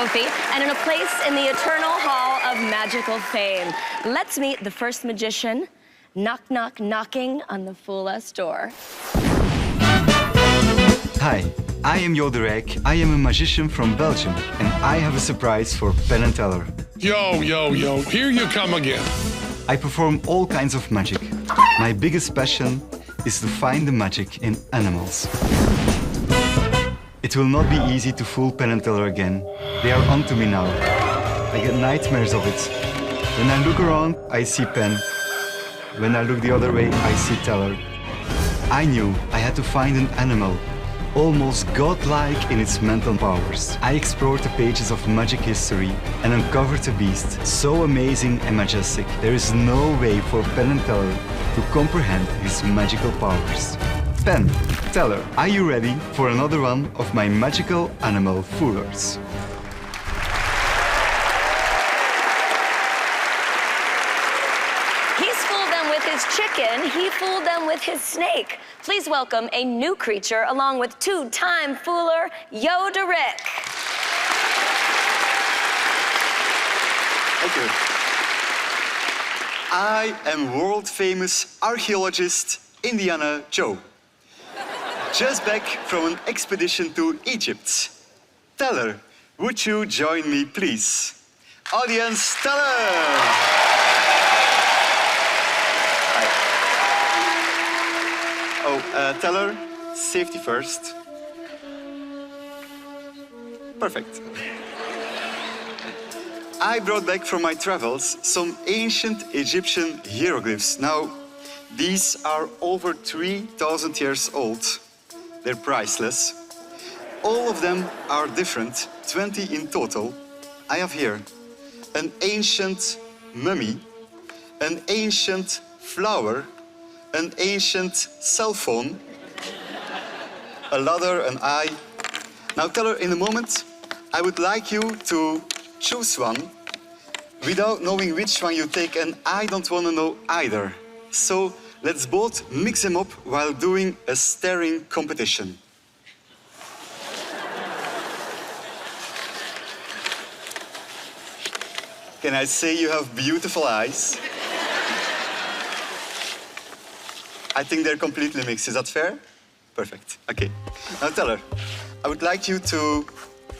trophy and in a place in the Eternal Hall of Magical Fame. Let's meet the first magician. Knock, knock, knocking on the Fool Us door. Hi, I am Jo De Rijck. I am a magician from Belgium, and I have a surprise for Penn and Teller. Yo, here you come again. I perform all kinds of magic. My biggest passion is to find the magic in animals. It will not be easy to fool Penn and Teller again. They are onto me now. I get nightmares of it. When I look around, I see Penn. When I look the other way, I see Teller. I knew I had to find an animal, almost godlike in its mental powers. I explored the pages of magic history and uncovered a beast so amazing and majestic. There is no way for Penn and Teller to comprehend his magical powers. Penn, Teller, are you ready for another one of my magical animal foolers? He's fooled them with his chicken. He fooled them with his snake. Please welcome a new creature along with two-time fooler, Jo De Rijck. Thank you. I am world-famous archaeologist Indiana Joe. Just back from an expedition to Egypt. Teller, would you join me, please? Audience, Teller! Teller, safety first. Perfect. I brought back from my travels some ancient Egyptian hieroglyphs. Now, these are over 3,000 years old. They're priceless. All of them are different, 20 in total. I have here an ancient mummy, an ancient flower, an ancient cell phone, a ladder, an eye. Now, Teller, in a moment, I would like you to choose one without knowing which one you take, and I don't want to know either. So let's both mix them up while doing a staring competition. Can I say you have beautiful eyes? I think they're completely mixed. Is that fair? Perfect. Okay. Now, Teller, I would like you to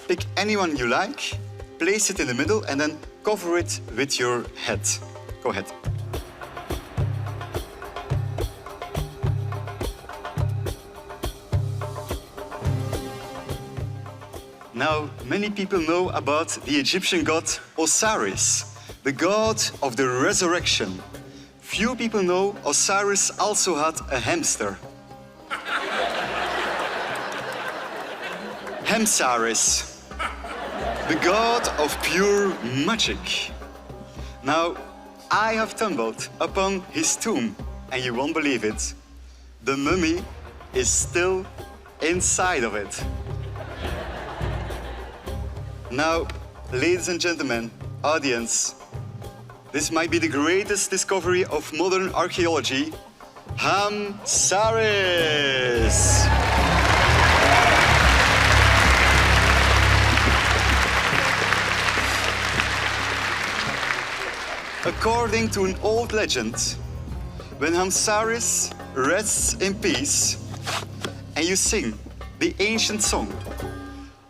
pick anyone you like, place it in the middle, and then cover it with your head. Go ahead. Now, many people know about the Egyptian god Osiris, the god of the resurrection. Few people know Osiris also had a hamster. Hamsaris, the god of pure magic. Now, I have stumbled upon his tomb, and you won't believe it. The mummy is still inside of it. Now, ladies and gentlemen, audience, this might be the greatest discovery of modern archaeology, Hamsaris. According to an old legend, when Hamsaris rests in peace and you sing the ancient song,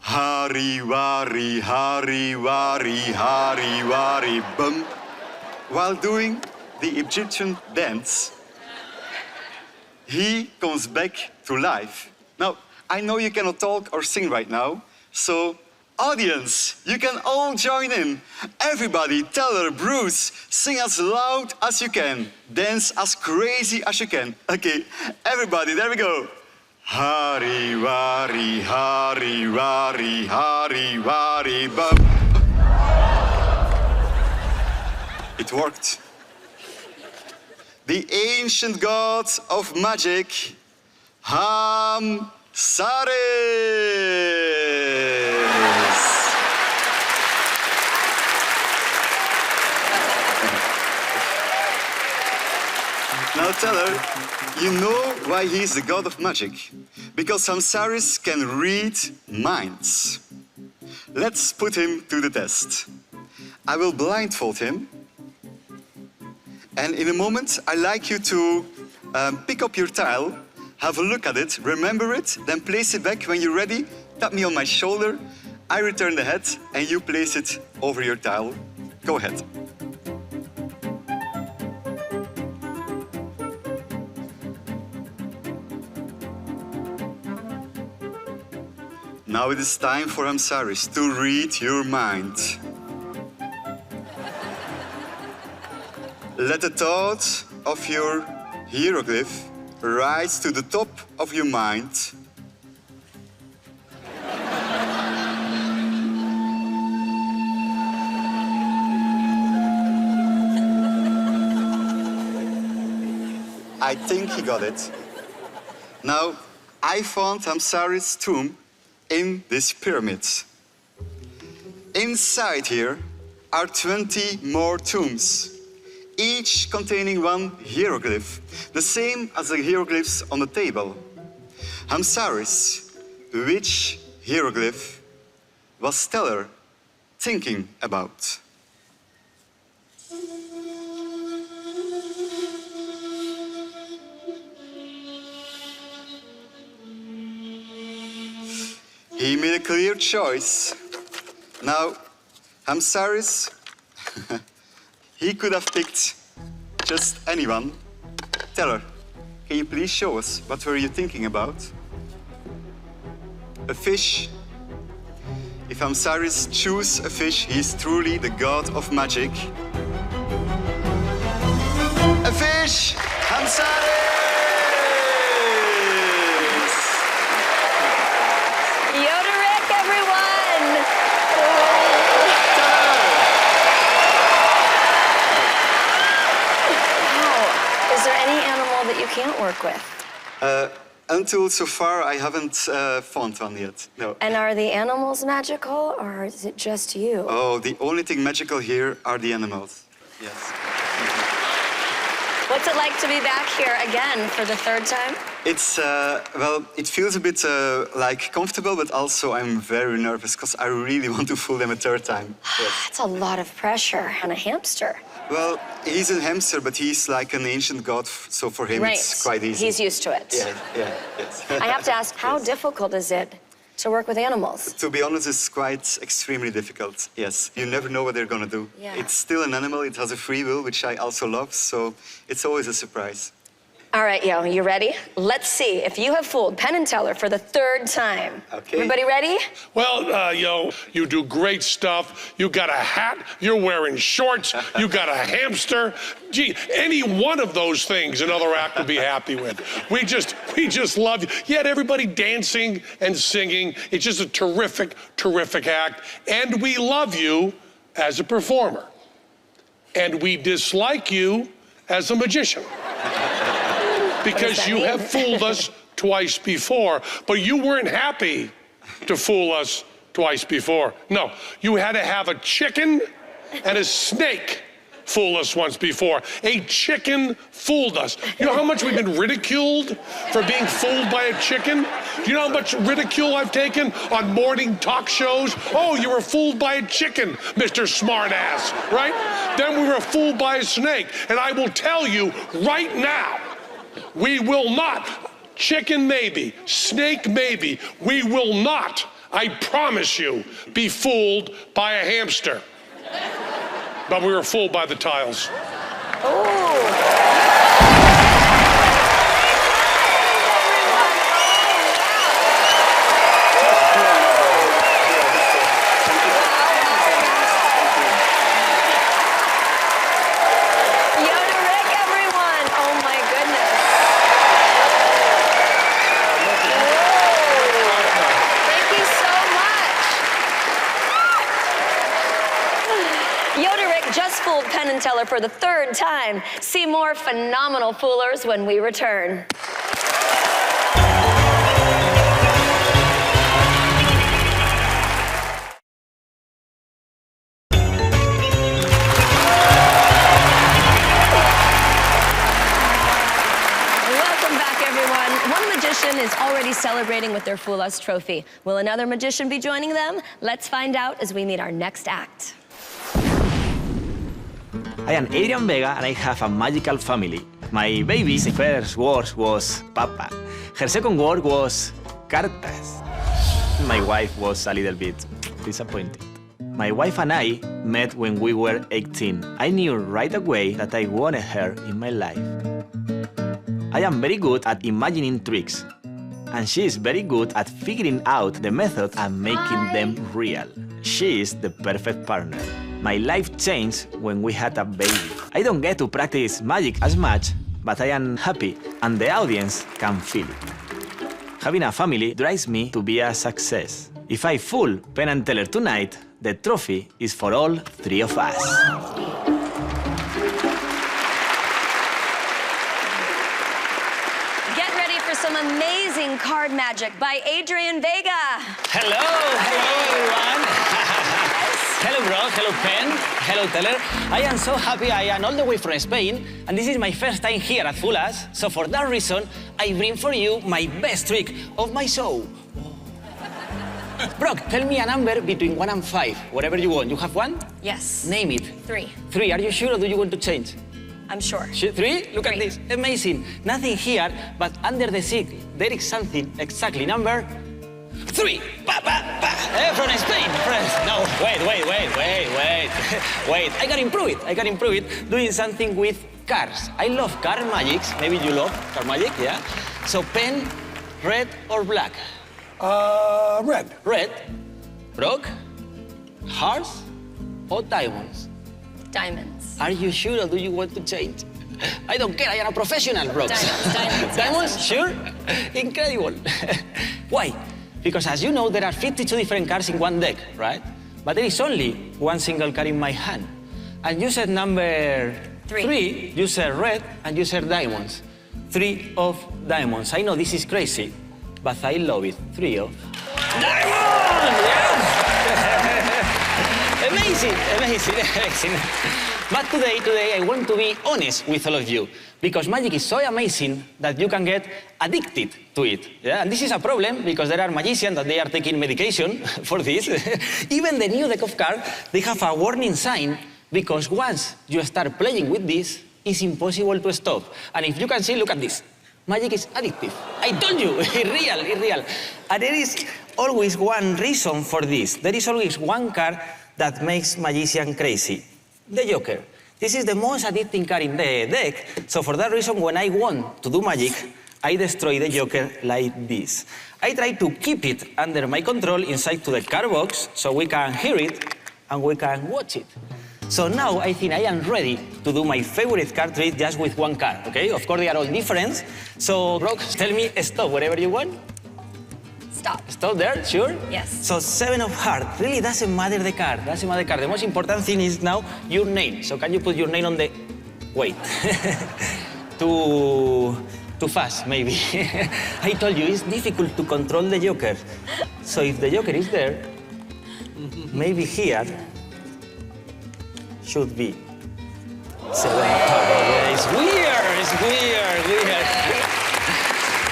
Hari Wari, Hari Wari, Hari Wari, Bum, while doing the Egyptian dance, he comes back to life. Now, I know you cannot talk or sing right now, so audience, you can all join in. Everybody, Teller, Bruce, sing as loud as you can, dance as crazy as you can. Okay, everybody, there we go. Hari Wari, Hari Wari, Hari Wari, Bum. It worked. The ancient god of magic, Hamsaris. Now, Teller, you know why he's the god of magic. Because Hamsaris can read minds. Let's put him to the test. I will blindfold him. And in a moment, I'd like you to pick up your tile, have a look at it, remember it, then place it back. When you're ready, tap me on my shoulder. I return the head, and you place it over your tile. Go ahead. Now it is time for Hamsaris to read your mind. Let the thought of your hieroglyph rise to the top of your mind. I think he got it. Now, I found Hamsaris' tomb in this pyramid. Inside here are 20 more tombs, each containing one hieroglyph, the same as the hieroglyphs on the table. Hamsaris, which hieroglyph was Teller thinking about? He made a clear choice. Now, Hamsaris, he could have picked just anyone. Teller, can you please show us what were you thinking about? A fish. If Hamsaris chooses a fish, he is truly the god of magic. A fish! Hamsaris! Jo De Rijck, everyone! Wow. Is there any animal that you can't work with? Until so far, I haven't found one yet, no. And are the animals magical, or is it just you? Oh, the only thing magical here are the animals. Yes. What's it like to be back here again for the third time? It's, well, it feels a bit like comfortable, but also I'm very nervous because I really want to fool them a third time. Yes. That's a lot of pressure on a hamster. Well, he's a hamster, but he's like an ancient god, so for him it's quite easy. He's used to it. Yes. I have to ask, how difficult is it to work with animals? To be honest, it's quite extremely difficult, yes. You never know what they're gonna do. Yeah. It's still an animal, it has a free will, which I also love, so it's always a surprise. All right, Yo, you ready? Let's see if you have fooled Penn and Teller for the third time. Okay. Everybody ready? Well, Yo, you do great stuff. You got a hat, you're wearing shorts, you got a hamster. Gee, any one of those things another act would be happy with. We just love you. You had everybody dancing and singing. It's just a terrific, terrific act. And we love you as a performer. And we dislike you as a magician. Because you have fooled us twice before, but you weren't happy to fool us twice before. No, you had to have a chicken and a snake fool us once before. A chicken fooled us. You know how much we've been ridiculed for being fooled by a chicken? Do you know how much ridicule I've taken on morning talk shows? Oh, you were fooled by a chicken, Mr. Smartass, right? Then we were fooled by a snake. And I will tell you right now, we will not, chicken maybe, snake maybe, we will not, I promise you, be fooled by a hamster. But we were fooled by the tiles. Just fooled Penn and Teller for the third time. See more phenomenal foolers when we return. Welcome back, everyone. One magician magician is already celebrating with their Fool Us trophy. Will another magician be joining them? Let's find out as we meet our next act. I am Adrian Vega and I have a magical family. My baby's first word was Papa. Her second word was Cartas. My wife was a little bit disappointed. My wife and I met when we were 18. I knew right away that I wanted her in my life. I am very good at imagining tricks, and she is very good at figuring out the method and making them real. She is the perfect partner. My life changed when we had a baby. I don't get to practice magic as much, but I am happy, and the audience can feel it. Having a family drives me to be a success. If I fool Penn and Teller tonight, the trophy is for all three of us. Get ready for some amazing card magic by Adrian Vega. Hello everyone. Hello, bro. Hello, Penn. Hello, Teller. I am so happy I am all the way from Spain, and this is my first time here at Fool Us. So for that reason, I bring for you my best trick of my show. Brock, tell me a number between 1 and 5, whatever you want. You have one? Yes. Name it. 3. 3. Are you sure, or do you want to change? I'm sure. 3? Look at this. Amazing. Nothing here, but under the seat, there is something exactly number 3. Pa, pa, pa. From Spain, friends. No, wait. Wait, I can improve it. Doing something with cars. I love car magics. Maybe you love car magic, yeah? So pen, red or black? Red. Red. Brock, hearts or diamonds? Diamonds. Are you sure, or do you want to change? I don't care, I am a professional, Brock. Diamonds. Diamonds, sure? Incredible. Why? Because as you know, there are 52 different cards in one deck, right? But there is only one single card in my hand. And you said number 3, you said red, and you said diamonds. 3 of diamonds. I know this is crazy, but I love it. 3 of diamonds! Yeah. Amazing. But today I want to be honest with all of you, because magic is so amazing that you can get addicted to it. Yeah? And this is a problem because there are magicians that they are taking medication for this. Even the new deck of cards, they have a warning sign, because once you start playing with this, it's impossible to stop. And if you can see, look at this. Magic is addictive. I told you, it's real. And there is always one reason for this. There is always one card that makes magician crazy. The Joker. This is the most addicting card in the deck, so for that reason, when I want to do magic, I destroy the Joker like this. I try to keep it under my control inside to the card box, so we can hear it and we can watch it. So now I think I am ready to do my favorite card trick just with one card, okay? Of course, they are all different. So, Brock, tell me stop wherever you want. Stop. Stop there, sure? Yes. So 7 of hearts, really doesn't matter the card, The most important thing is now your name. So can you put your name on the... Wait. Too fast, maybe. I told you, it's difficult to control the Joker. So if the Joker is there, maybe here should be 7 of hearts. Yeah, it's weird.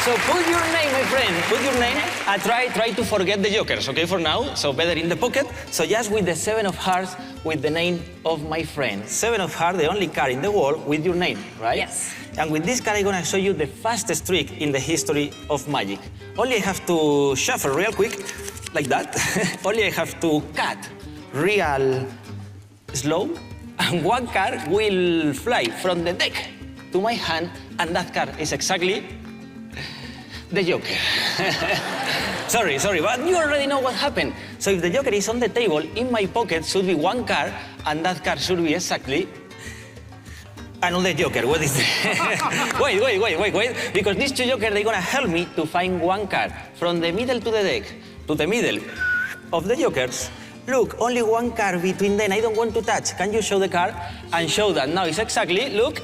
So put your name, my friend, put your name, and try to forget the Jokers, okay, for now? So better in the pocket. So just with the 7 of hearts, with the name of my friend. 7 of hearts, the only card in the world with your name, right? Yes. And with this card, I'm gonna show you the fastest trick in the history of magic. Only I have to shuffle real quick, like that. Only I have to cut real slow, and one card will fly from the deck to my hand, and that card is exactly the Joker. Sorry, but you already know what happened. So if the Joker is on the table, in my pocket should be one card, and that card should be exactly another Joker. What is that? Wait. Because these 2 Jokers, they're gonna help me to find one card from the middle to the deck, to the middle of the Jokers. Look, only one card between them. I don't want to touch. Can you show the card and show that? Now it's exactly, look,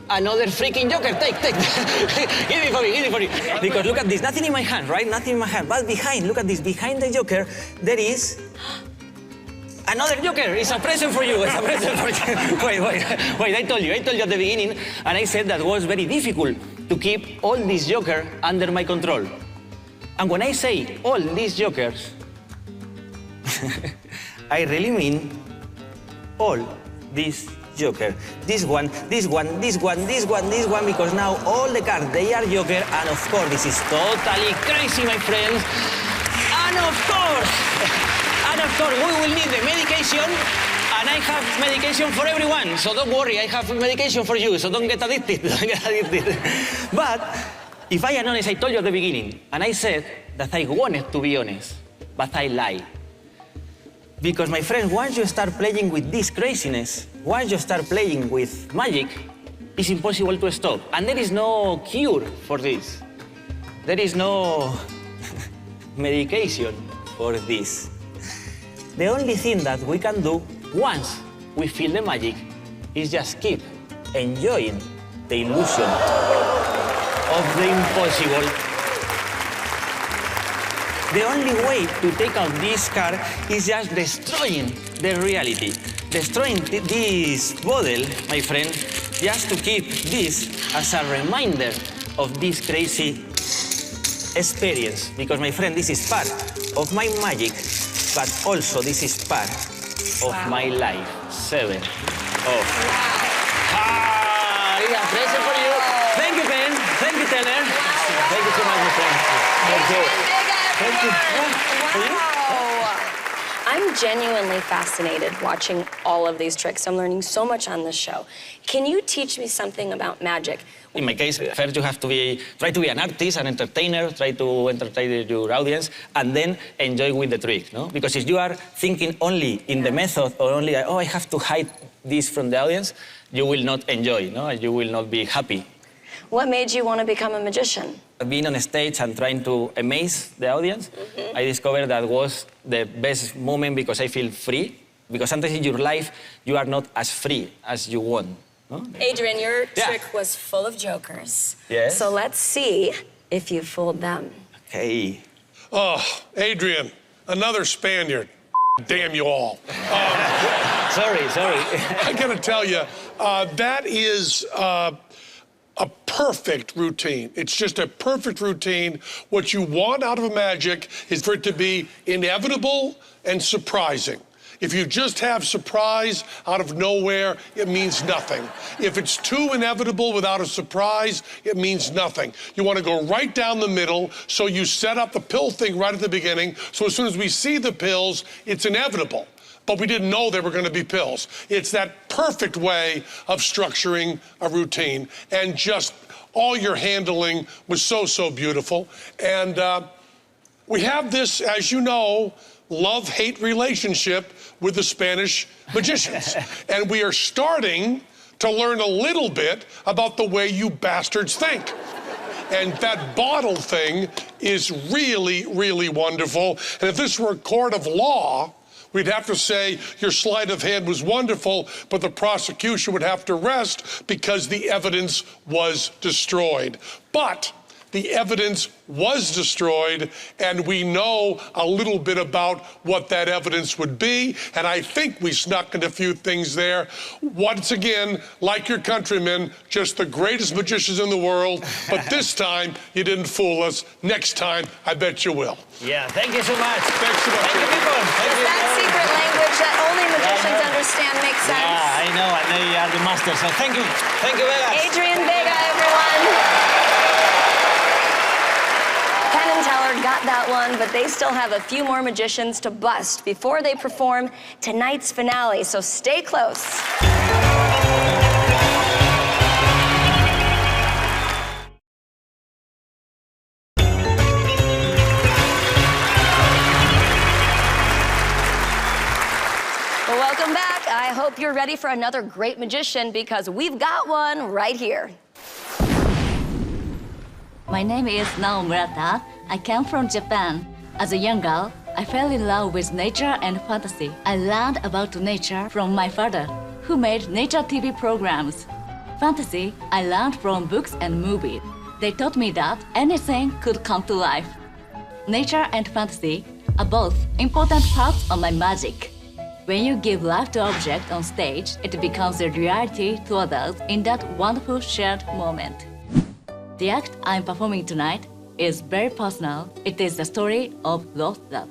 another freaking Joker. Take. Give it for me. Because look at this. Nothing in my hand, right? Nothing in my hand. But behind, look at this. Behind the Joker, there is another joker. It's a present for you. It's a present for you. Wait. I told you at the beginning, and I said that was very difficult to keep all these jokers under my control. And when I say all these jokers, I really mean all these jokers. This one, because now all the cards, they are joker, and of course, this is totally crazy, my friends. And of course, we will need the medication, and I have medication for everyone, so don't worry, I have medication for you, so don't get addicted, But, if I am honest, I told you at the beginning, and I said that I wanted to be honest, but I lied. Because, my friends, once you start playing with this craziness, once you start playing with magic, it's impossible to stop. And there is no cure for this. There is no medication for this. The only thing that we can do once we feel the magic is just keep enjoying the illusion of the impossible. The only way to take out this card is just destroying the reality. Destroying this bottle, my friend, just to keep this as a reminder of this crazy experience. Because, my friend, this is part of my magic, but also this is part of my life. 7 of... Ah, it's a present for you. Thank you, Penn. Thank you, Teller. Thank you so much, my friend. Thank you. Thank you. Wow. I'm genuinely fascinated watching all of these tricks. I'm learning so much on this show. Can you teach me something about magic? In my case, first you have to try to be an artist, an entertainer, try to entertain your audience, and then enjoy with the trick, no? Because if you are thinking only in the method, or only, oh, I have to hide this from the audience, you will not enjoy, no? You will not be happy. What made you want to become a magician? Being on stage and trying to amaze the audience, I discovered that was the best moment because I feel free. Because sometimes in your life, you are not as free as you want. No? Adrian, your trick was full of jokers. Yes. So let's see if you fooled them. Okay. Oh, Adrian, another Spaniard. Damn you all. Sorry. I gotta tell you, that is a perfect routine. It's just a perfect routine. What you want out of a magic is for it to be inevitable and surprising. If you just have surprise out of nowhere, it means nothing. If it's too inevitable without a surprise, it means nothing. You want to go right down the middle, so you set up the pill thing right at the beginning, so as soon as we see the pills, it's inevitable. But we didn't know they were going to be pills. It's that perfect way of structuring a routine. And just all your handling was so beautiful. And we have this, as you know, love-hate relationship with the Spanish magicians. And we are starting to learn a little bit about the way you bastards think. And that bottle thing is really wonderful. And if this were a court of law, we'd have to say your sleight of hand was wonderful, but the prosecution would have to rest because the evidence was destroyed. But the evidence was destroyed, and we know a little bit about what that evidence would be, and I think we snuck in a few things there. Once again, like your countrymen, just the greatest magicians in the world, but this time you didn't fool us. Next time, I bet you will. Yeah, thank you so much. Thanks so much. Thank you, people. Thank you. That secret language that only magicians understand makes sense. Yeah, I know, and they are the masters, so thank you. Thank you, Vega. Adrian Vega, everyone. Penn and Teller got that one, but they still have a few more magicians to bust before they perform tonight's finale, so stay close. Well, welcome back. I hope you're ready for another great magician because we've got one right here. My name is Nao Murata. I came from Japan. As a young girl, I fell in love with nature and fantasy. I learned about nature from my father, who made nature TV programs. Fantasy, I learned from books and movies. They taught me that anything could come to life. Nature and fantasy are both important parts of my magic. When you give life to object on stage, it becomes a reality to others in that wonderful shared moment. The act I'm performing tonight is very personal. It is the story of lost love.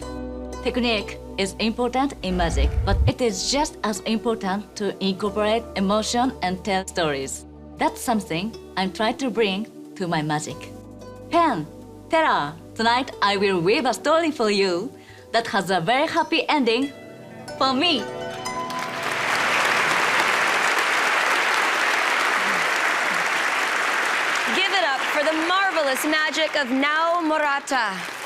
Technique is important in magic, but it is just as important to incorporate emotion and tell stories. That's something I'm trying to bring to my magic. Penn Teller, tonight I will weave a story for you that has a very happy ending for me. Give it up for the marvelous magic of Nao Murata.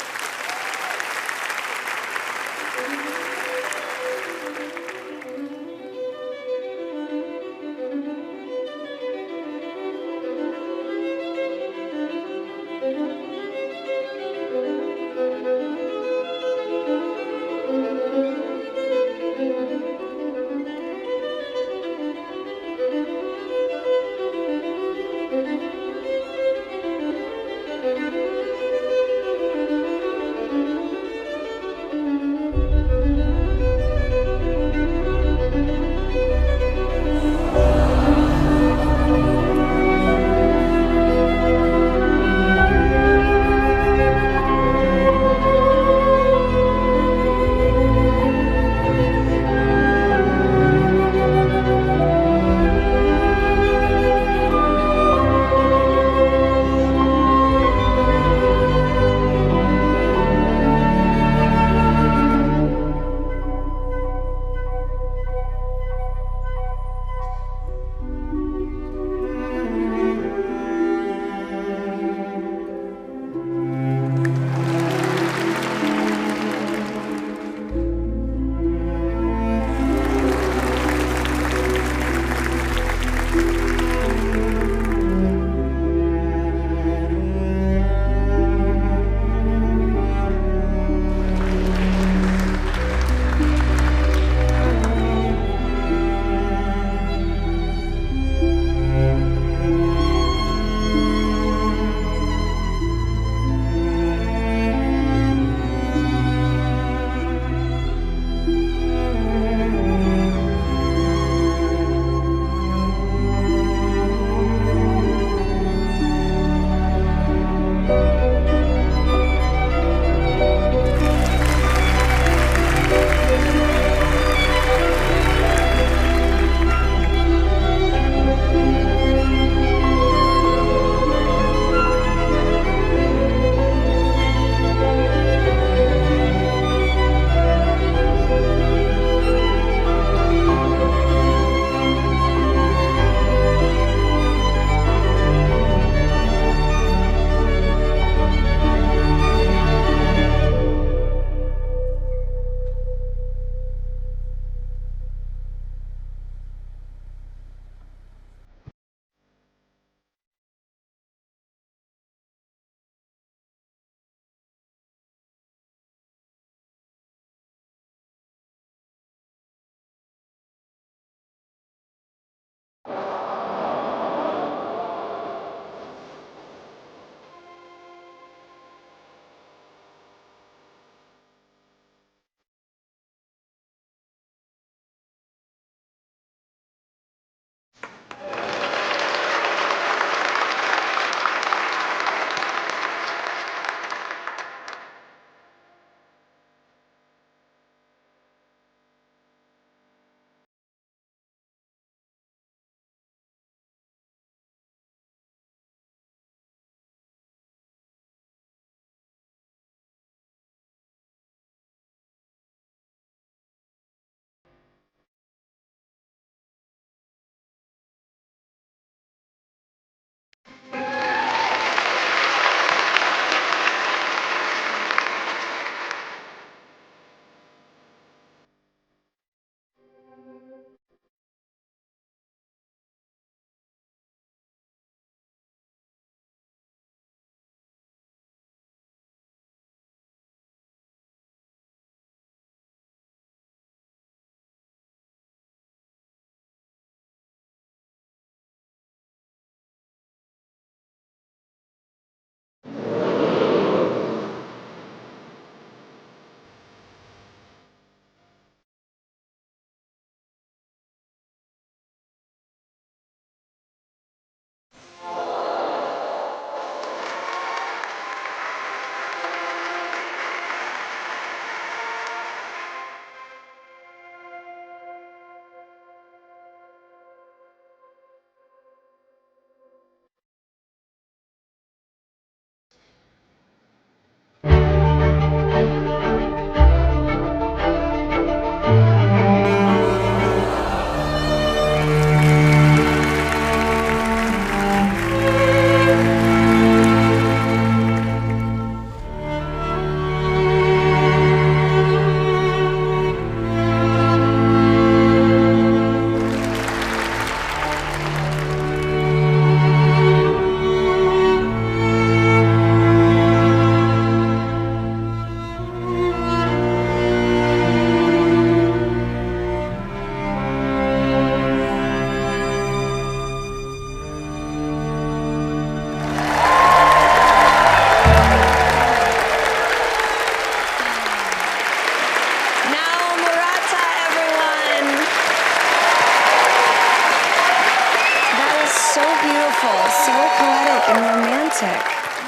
so beautiful, so poetic and romantic.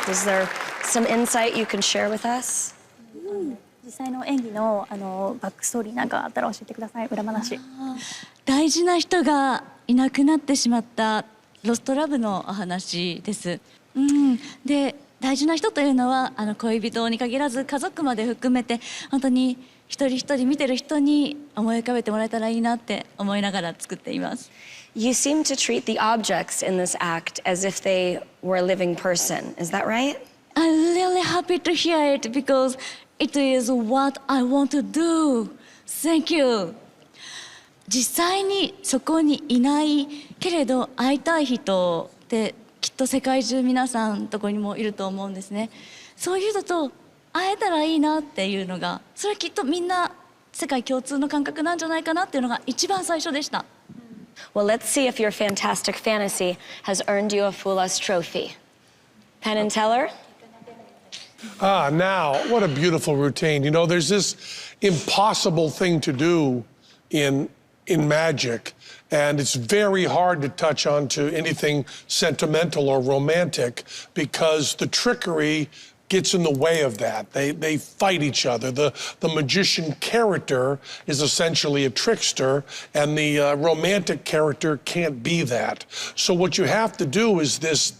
Is there some insight you can share with us? 実際の演技のバックストーリーなんかあったら教えてください。裏話。大事な人がいなくなってしまったロストラブのお話です。で、大事な人というのは恋人に限らず家族まで含めて本当に一人一人見てる人に思い浮かべてもらえたらいいなって思いながら作っています。You seem to treat the objects in this act as if they were a living person. Is that right? I'm really happy to hear it because it is what I want to do. Thank you. 実際にそこにいないけれど会いたい人ってきっと世界中皆さんとこにもいると思うんですね。そういう人と会えたらいいなっていうのが、それはきっとみんな世界共通の感覚なんじゃないかなっていうのが一番最初でした。Well, let's see if your fantastic fantasy has earned you a Fool Us trophy. Penn and Teller? Now, what a beautiful routine. You know, there's this impossible thing to do in magic, and it's very hard to touch onto anything sentimental or romantic because the trickery gets in the way of that. They fight each other. The magician character is essentially a trickster, and the romantic character can't be that. So what you have to do is this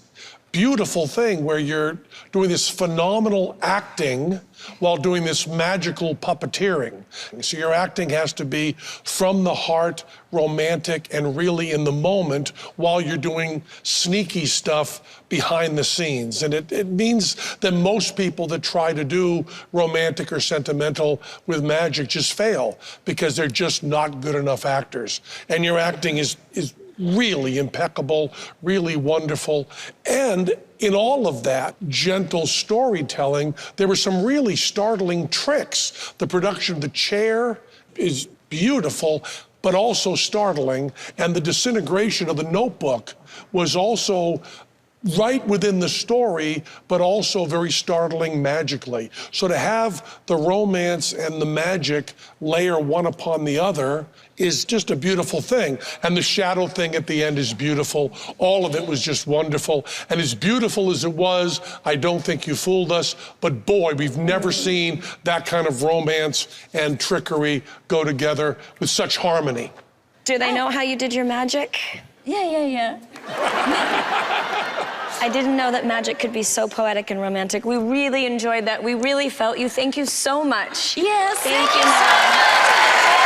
beautiful thing where you're doing this phenomenal acting while doing this magical puppeteering. So your acting has to be from the heart, romantic, and really in the moment while you're doing sneaky stuff behind the scenes. And it means that most people that try to do romantic or sentimental with magic just fail because they're just not good enough actors. And your acting is really impeccable, really wonderful. And in all of that gentle storytelling, there were some really startling tricks. The production of the chair is beautiful, but also startling. And the disintegration of the notebook was also right within the story, but also very startling magically. So to have the romance and the magic layer one upon the other is just a beautiful thing. And the shadow thing at the end is beautiful. All of it was just wonderful. And as beautiful as it was, I don't think you fooled us, but boy, we've never seen that kind of romance and trickery go together with such harmony. Do they know how you did your magic? Yeah. I didn't know that magic could be so poetic and romantic. We really enjoyed that. We really felt you. Thank you so much. Yes. Thank you,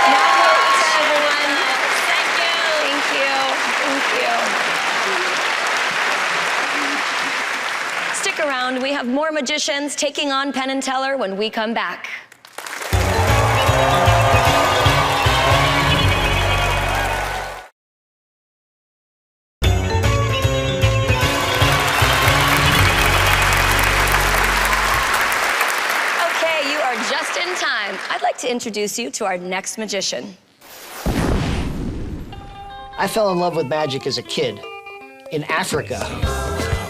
Nao Murata, everyone. Thank you. Stick around. We have more magicians taking on Penn and Teller when we come back. I'd like to introduce you to our next magician. I fell in love with magic as a kid in Africa.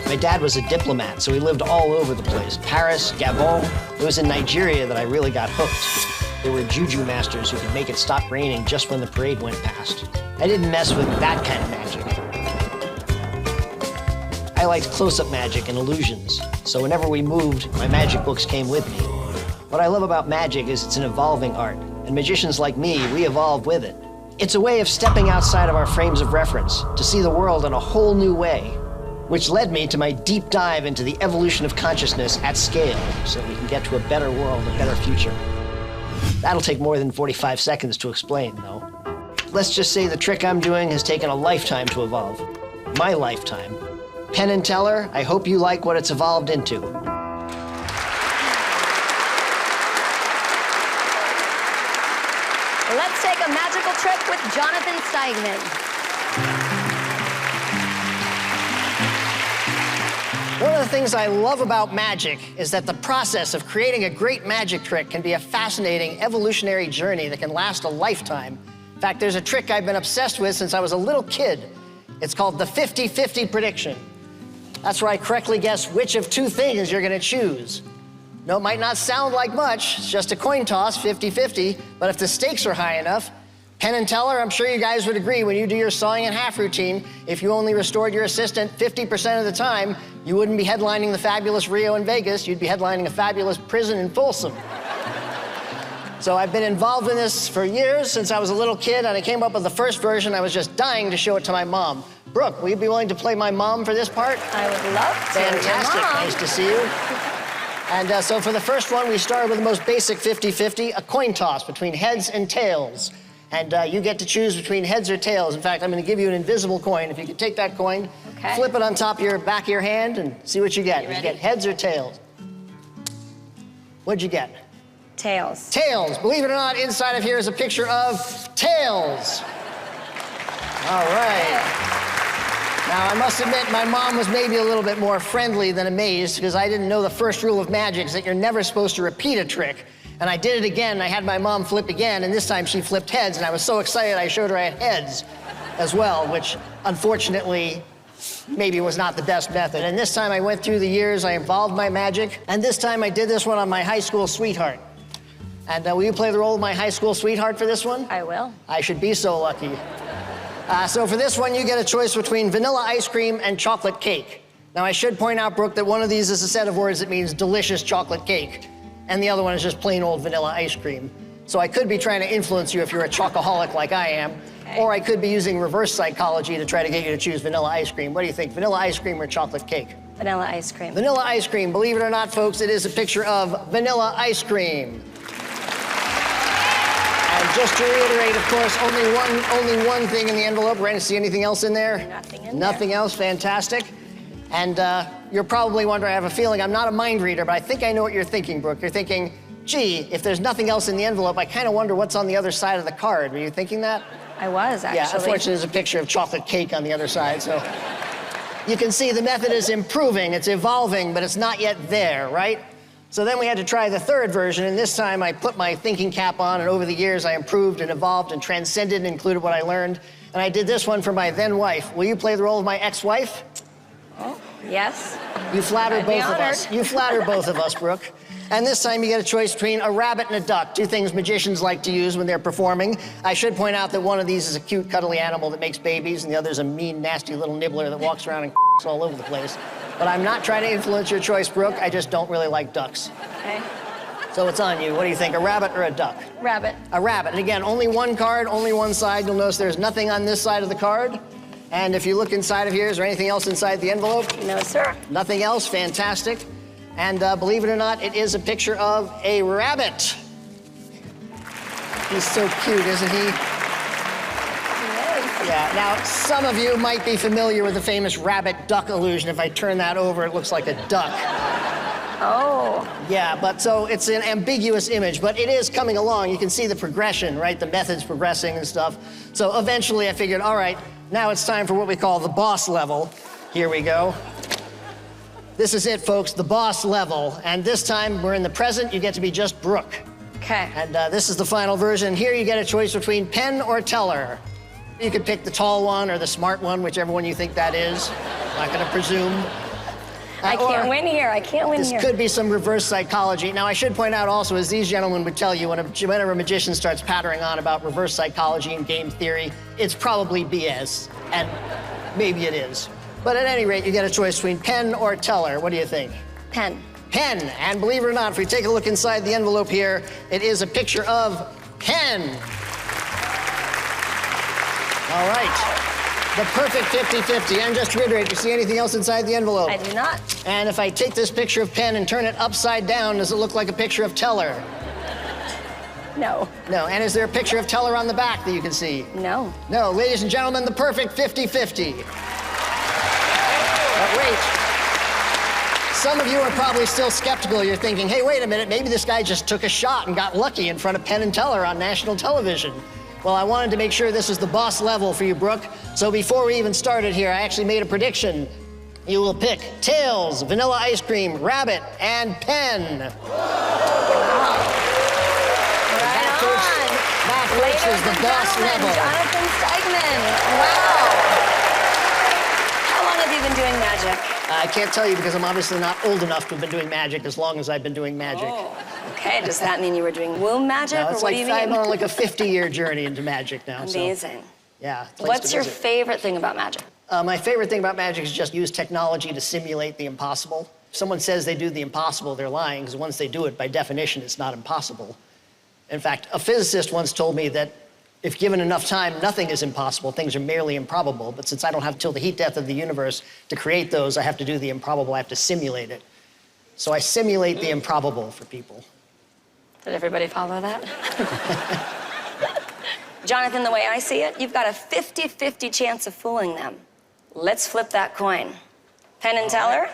My dad was a diplomat, so he lived all over the place. Paris, Gabon. It was in Nigeria that I really got hooked. There were juju masters who could make it stop raining just when the parade went past. I didn't mess with that kind of magic. I liked close-up magic and illusions, so whenever we moved, my magic books came with me. What I love about magic is it's an evolving art, and magicians like me, we evolve with it. It's a way of stepping outside of our frames of reference to see the world in a whole new way, which led me to my deep dive into the evolution of consciousness at scale so that we can get to a better world, a better future. That'll take more than 45 seconds to explain, though. Let's just say the trick I'm doing has taken a lifetime to evolve. My lifetime. Penn and Teller, I hope you like what it's evolved into. Let's take a magical trip with Jonathan Steigman. One of the things I love about magic is that the process of creating a great magic trick can be a fascinating evolutionary journey that can last a lifetime. In fact, there's a trick I've been obsessed with since I was a little kid. It's called the 50-50 prediction. That's where I correctly guess which of two things you're gonna choose. No, it might not sound like much, it's just a coin toss, 50-50, but if the stakes are high enough, Penn and Teller, I'm sure you guys would agree, when you do your sawing in half routine, if you only restored your assistant 50% of the time, you wouldn't be headlining the fabulous Rio in Vegas, you'd be headlining a fabulous prison in Folsom. So I've been involved in this for years, since I was a little kid, and I came up with the first version. I was just dying to show it to my mom. Brooke, will you be willing to play my mom for this part? I would love to. Fantastic, Your mom. nice to see you. And so for the first one, we started with the most basic 50-50, a coin toss between heads and tails. And you get to choose between heads or tails. In fact, I'm gonna give you an invisible coin. If you could take that coin, flip it on top of your back of your hand and see what you get. You get heads or tails. What'd you get? Tails. Tails. Believe it or not, inside of here is a picture of tails. All right. Now, I must admit, my mom was maybe a little bit more friendly than amazed, because I didn't know the first rule of magic is that you're never supposed to repeat a trick. And I did it again, and I had my mom flip again, and this time she flipped heads, and I was so excited I showed her I had heads as well, which unfortunately maybe was not the best method. And this time I went through the years, I evolved my magic, and this time I did this one on my high school sweetheart. And will you play the role of my high school sweetheart for this one? I will. I should be so lucky. So for this one, you get a choice between vanilla ice cream and chocolate cake. Now, I should point out, Brooke, that one of these is a set of words that means delicious chocolate cake, and the other one is just plain old vanilla ice cream. So I could be trying to influence you if you're a chocoholic like I am, or I could be using reverse psychology to try to get you to choose vanilla ice cream. What do you think, vanilla ice cream or chocolate cake? Vanilla ice cream. Vanilla ice cream. Believe it or not, folks, it is a picture of vanilla ice cream. And just to reiterate, of course, only one thing in the envelope. We're going to see anything else in there? Nothing in Nothing there. else, fantastic. And you're probably wondering, I have a feeling, I'm not a mind reader, but I think I know what you're thinking, Brooke. You're thinking, gee, if there's nothing else in the envelope, I kind of wonder what's on the other side of the card. Were you thinking that? I was, actually. Yeah, unfortunately, there's a picture of chocolate cake on the other side, so. You can see the method is improving, it's evolving, but it's not yet there, right? So then we had to try the third version, and this time I put my thinking cap on, and over the years I improved and evolved and transcended and included what I learned. And I did this one for my then wife. Will you play the role of my ex-wife? Oh, yes. You flatter I'd be both of us. honored. You flatter both of us, Brooke. And this time you get a choice between a rabbit and a duck, two things magicians like to use when they're performing. I should point out that one of these is a cute, cuddly animal that makes babies, and the other's a mean, nasty little nibbler that walks around and all over the place. But I'm not trying to influence your choice, Brooke. I just don't really like ducks. Okay. So it's on you. What do you think, a rabbit or a duck? Rabbit. A rabbit. And again, only one card, only one side. You'll notice there's nothing on this side of the card. And if you look inside of here, is there anything else inside the envelope? No, sir. Nothing else, fantastic. And believe it or not, it is a picture of a rabbit. He's so cute, isn't he? Yeah, now some of you might be familiar with the famous rabbit-duck illusion. If I turn that over, it looks like a duck. Oh. Yeah, but so it's an ambiguous image, but it is coming along. You can see the progression, right? The method's progressing and stuff. So eventually I figured, all right, now it's time for what we call the boss level. Here we go. This is it, folks, the boss level. And this time we're in the present, you get to be just Brooke. Okay. And this is the final version. Here you get a choice between Penn or Teller. You could pick the tall one or the smart one, whichever one you think that is. Not gonna presume. I can't win here. I can't win here. This could be some reverse psychology. Now, I should point out also, as these gentlemen would tell you, whenever a magician starts pattering on about reverse psychology and game theory, it's probably BS, and maybe it is. But at any rate, you get a choice between Penn or Teller. What do you think? Pen. Penn. And believe it or not, if we take a look inside the envelope here, it is a picture of Penn. All right. The perfect 50-50. And just to reiterate, do you see anything else inside the envelope? I do not. And if I take this picture of Penn and turn it upside down, does it look like a picture of Teller? No. No. And is there a picture of Teller on the back that you can see? No. No. Ladies and gentlemen, the perfect 50-50. But wait. Some of you are probably still skeptical. You're thinking, hey, wait a minute, maybe this guy just took a shot and got lucky in front of Penn and Teller on national television. Well, I wanted to make sure this is the boss level for you, Brooke. So before we even started here, I actually made a prediction. You will pick tails, vanilla ice cream, rabbit, and Penn. Right That, folks, Ladies is the and boss gentlemen, level. Jonathan Steigman. Wow. How long have you been doing magic? I can't tell you because I'm obviously not old enough to have been doing magic as long as I've been doing magic. Oh, okay. Does that mean you were doing womb magic, No, or it's what like do you mean? I'm on like a 50-year journey into magic now. Amazing. So, yeah. What's your favorite thing about magic? My favorite thing about magic is just use technology to simulate the impossible. If someone says they do the impossible, they're lying, because once they do it, by definition, it's not impossible. In fact, a physicist once told me that if given enough time, nothing is impossible. Things are merely improbable. But since I don't have till the heat death of the universe to create those, I have to do the improbable. I have to simulate it. So I simulate the improbable for people. Did everybody follow that? Jonathan, the way I see it, you've got a 50-50 chance of fooling them. Let's flip that coin. Penn and Teller?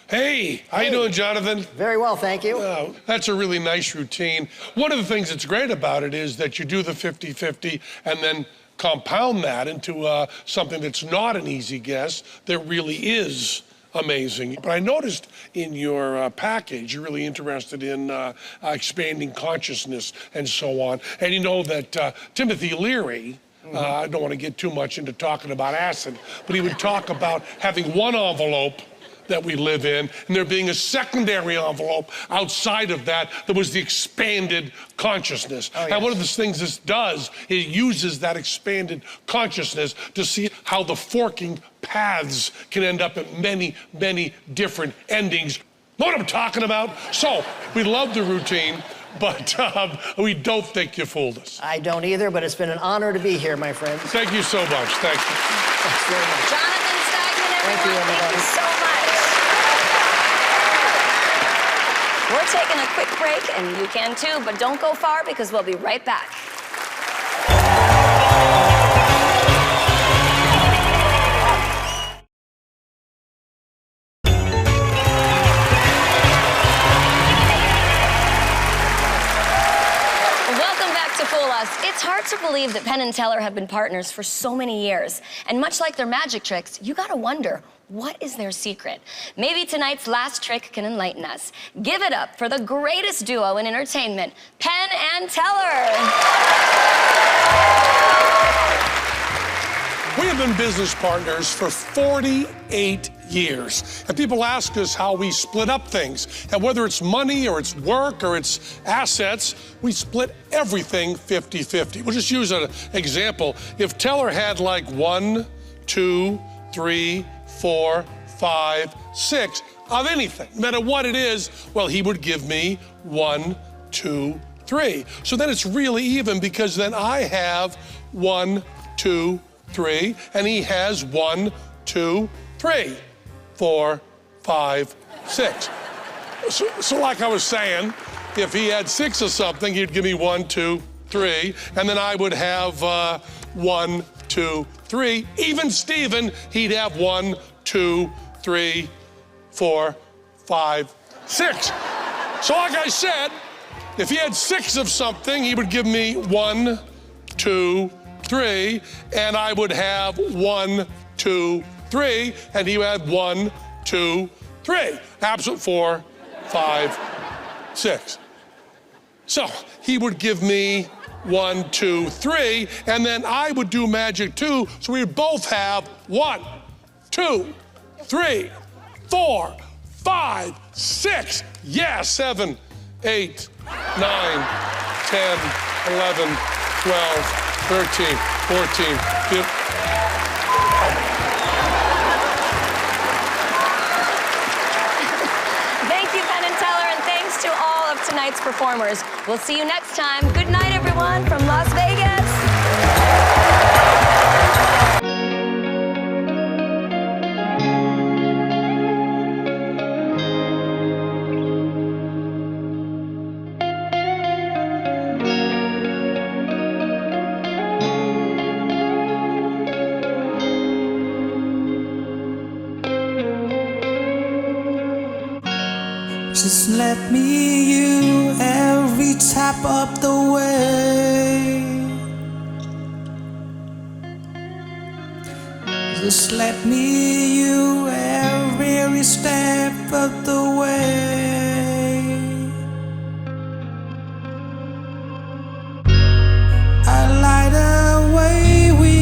Hey, how you doing, Jonathan? Very well, thank you. That's a really nice routine. One of the things that's great about it is that you do the 50-50 and then compound that into something that's not an easy guess that really is amazing. But I noticed in your package, you're really interested in expanding consciousness and so on. And you know that Timothy Leary, I don't want to get too much into talking about acid, but he would talk about having one envelope that we live in, and there being a secondary envelope outside of that that was the expanded consciousness. Oh, yes. And one of the things this does, it uses that expanded consciousness to see how the forking paths can end up at many, many different endings. Know what I'm talking about? So, we love the routine, but we don't think you fooled us. I don't either, but it's been an honor to be here, my friends. Thank you so much. Thank you. Thanks very much. Jonathan Steigman, everyone. Thank you, everybody. Thank you so much. We're taking a quick break, and you can too, but don't go far because we'll be right back. Welcome back to Fool Us. It's hard to believe that Penn and Teller have been partners for so many years. And much like their magic tricks, you gotta wonder, what is their secret? Maybe tonight's last trick can enlighten us. Give it up for the greatest duo in entertainment, Penn and Teller. We have been business partners for 48 years. And people ask us how we split up things. And whether it's money or it's work or it's assets, we split everything 50-50. We'll just use an example. If Teller had like 1, 2, 3, 4, 5, 6 of anything, no matter what it is, well, he would give me 1, 2, 3. So then it's really even because then I have 1, 2, 3, and he has 1, 2, 3, 4, 5, 6. So like I was saying, if he had 6 of something, he'd give me 1, 2, 3, and then I would have 1, 2, 3. Even Steven, he'd have 1, 2, 3, 4, 5, 6. So like I said, if he had 6 of something, he would give me 1, 2, 3, and I would have 1, 2, 3, and he would have 1, 2, 3. Absent 4, 5, 6. So he would give me 1, 2, 3, and then I would do magic too, so we would both have 1, 2, 3, 4, 5, 6. Yeah, 7, 8, 9, 10, 11, 12, 13, 14, 15. Thank you, Penn and Teller, and thanks to all of tonight's performers. We'll see you next time. Good night, everyone, from Las Vegas. Just let me you every tap up the way. Just let me you every step of the way. I light away with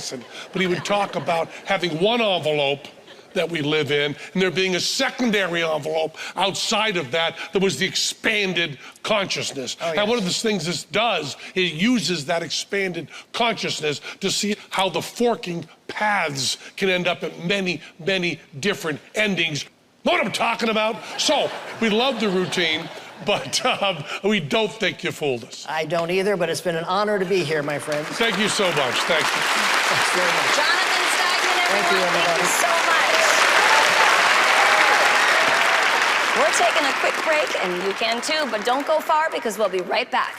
lesson, but he would talk about having one envelope that we live in, and there being a secondary envelope outside of that that was the expanded consciousness. Oh, yes. And one of the things this does, it uses that expanded consciousness to see how the forking paths can end up at many, many different endings. Know what I'm talking about? So, we love the routine, but we don't think you fooled us. I don't either, but it's been an honor to be here, my friends. Thank you so much. Thank you. Thanks very much. Jonathan Steigman, everyone. Thank you, everybody. Thank you so much. We're taking a quick break, and you can too, but don't go far because we'll be right back.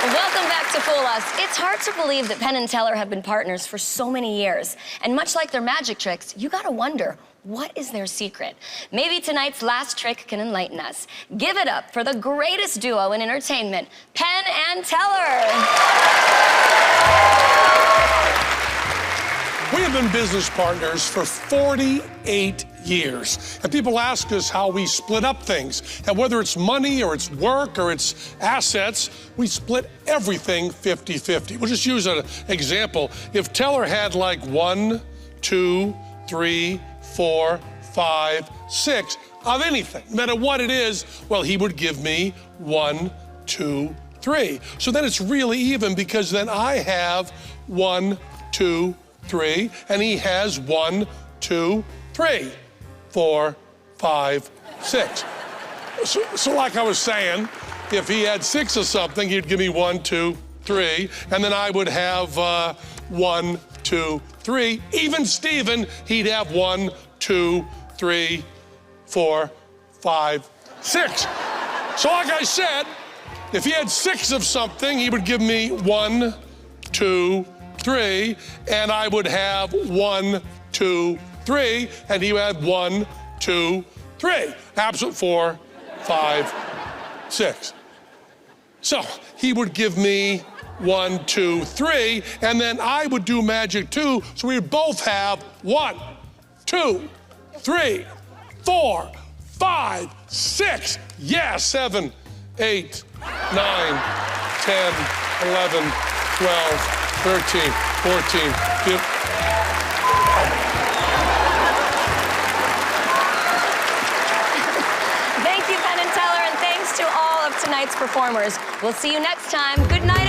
Welcome back to Fool Us. It's hard to believe that Penn and Teller have been partners for so many years. And much like their magic tricks, you gotta wonder, what is their secret? Maybe tonight's last trick can enlighten us. Give it up for the greatest duo in entertainment, Penn and Teller. We have been business partners for 48 years. And people ask us how we split up things. And whether it's money or it's work or it's assets, we split everything 50-50. We'll just use an example. If Teller had like 1, 2, 3, 4, 5, 6 of anything, no matter what it is, well, he would give me 1, 2, 3. So then it's really even because then I have 1, 2, 3, and he has 1, 2, 3, 4, 5, 6. So like I was saying, if he had 6 of something, he'd give me 1, 2, 3, and then I would have 1, 2, 3. Even Steven, he'd have 1, 2, 3, 4, 5, 6. So like I said, if he had 6 of something, he would give me 1, 2, 3, and I would have 1, 2, 3, and he would have 1, 2, 3. Absent 4, 5, 6. So he would give me 1, 2, 3, and then I would do magic too, so we would both have 1, 2, 3, 4, 5, 6. Yeah, 7, 8, 9, 10, 11, 12, 13, 14, 15. Thank you, Penn and Teller, and thanks to all of tonight's performers. We'll see you next time. Good night.